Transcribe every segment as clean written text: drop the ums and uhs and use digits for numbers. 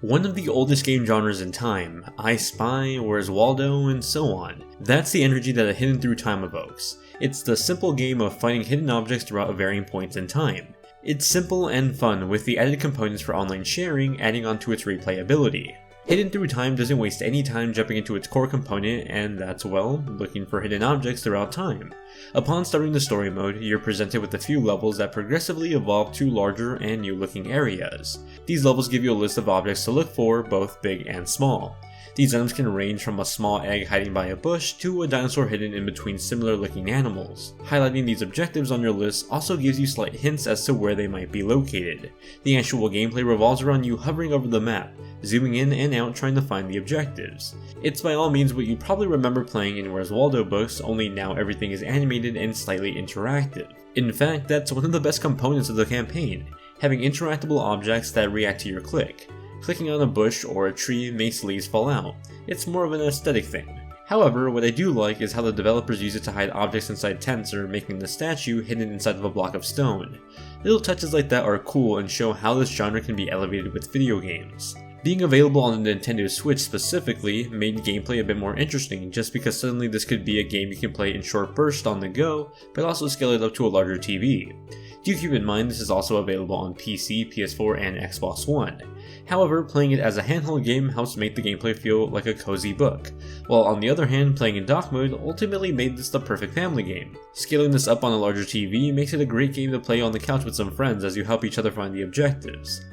One of the oldest game genres in time, I Spy, Where's Waldo, and so on. That's the energy that a Hidden Through Time evokes. It's the simple game of finding hidden objects throughout varying points in time. It's simple and fun, with the added components for online sharing adding on to its replayability. Hidden Through Time doesn't waste any time jumping into its core component, and that's, well, looking for hidden objects throughout time. Upon starting the story mode, you're presented with a few levels that progressively evolve to larger and new looking areas. These levels give you a list of objects to look for, both big and small. These items can range from a small egg hiding by a bush to a dinosaur hidden in between similar looking animals. Highlighting these objectives on your list also gives you slight hints as to where they might be located. The actual gameplay revolves around you hovering over the map, zooming in and out trying to find the objectives. It's by all means what you probably remember playing in Where's Waldo books, only now everything is animated and slightly interactive. In fact, that's one of the best components of the campaign, having interactable objects that react to your click. Clicking on a bush or a tree makes leaves fall out. It's more of an aesthetic thing. However, what I do like is how the developers use it to hide objects inside tents or making the statue hidden inside of a block of stone. Little touches like that are cool and show how this genre can be elevated with video games. Being available on the Nintendo Switch specifically made gameplay a bit more interesting, just because suddenly this could be a game you can play in short bursts on the go, but also scale it up to a larger TV. Do keep in mind this is also available on PC, PS4, and Xbox One. However, playing it as a handheld game helps make the gameplay feel like a cozy book, while on the other hand, playing in dock mode ultimately made this the perfect family game. Scaling this up on a larger TV makes it a great game to play on the couch with some friends as you help each other find the objectives.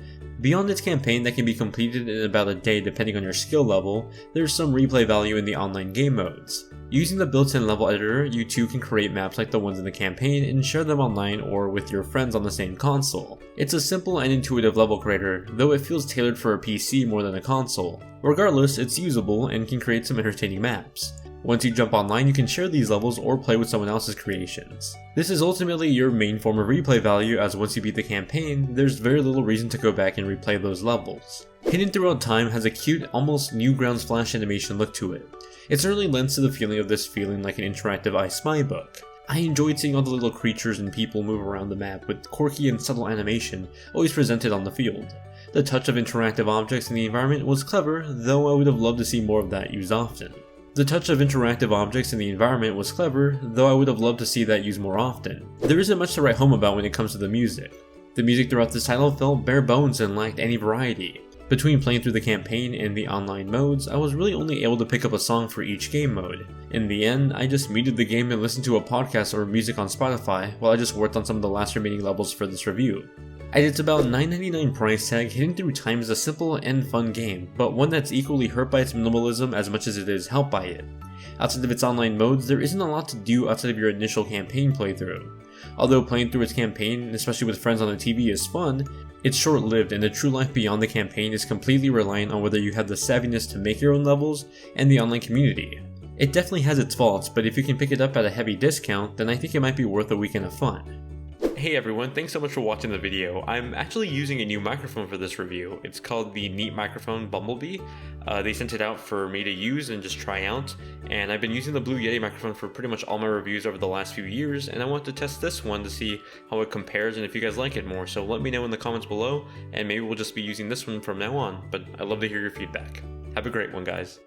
Beyond its campaign that can be completed in about a day depending on your skill level, there's some replay value in the online game modes. Using the built-in level editor, you too can create maps like the ones in the campaign and share them online or with your friends on the same console. It's a simple and intuitive level creator, though it feels tailored for a PC more than a console. Regardless, it's usable and can create some entertaining maps. Once you jump online, you can share these levels or play with someone else's creations. This is ultimately your main form of replay value, as once you beat the campaign, there's very little reason to go back and replay those levels. Hidden Throughout Time has a cute, almost Newgrounds Flash animation look to it. It certainly lends to the feeling of this feeling like an interactive I Spy book. I enjoyed seeing all the little creatures and people move around the map with quirky and subtle animation always presented on the field. The touch of interactive objects in the environment was clever, though I would have loved to see more of that used often. There isn't much to write home about when it comes to the music. The music throughout this title felt bare bones and lacked any variety. Between playing through the campaign and the online modes, I was really only able to pick up a song for each game mode. In the end, I just muted the game and listened to a podcast or music on Spotify while I just worked on some of the last remaining levels for this review. At its about $9.99 price tag, Hidden Through Time is a simple and fun game, but one that's equally hurt by its minimalism as much as it is helped by it. Outside of its online modes, there isn't a lot to do outside of your initial campaign playthrough. Although playing through its campaign, especially with friends on the TV, is fun, it's short-lived and the true life beyond the campaign is completely reliant on whether you have the savviness to make your own levels and the online community. It definitely has its faults, but if you can pick it up at a heavy discount, then I think it might be worth a weekend of fun. Hey everyone, thanks so much for watching the video. I'm actually using a new microphone for this review. It's called the Neat Microphone Bumblebee. They sent it out for me to use and just try out, and I've been using the Blue Yeti microphone for pretty much all my reviews over the last few years, and I want to test this one to see how it compares and if you guys like it more, so let me know in the comments below, and maybe we'll just be using this one from now on, but I'd love to hear your feedback. Have a great one, guys.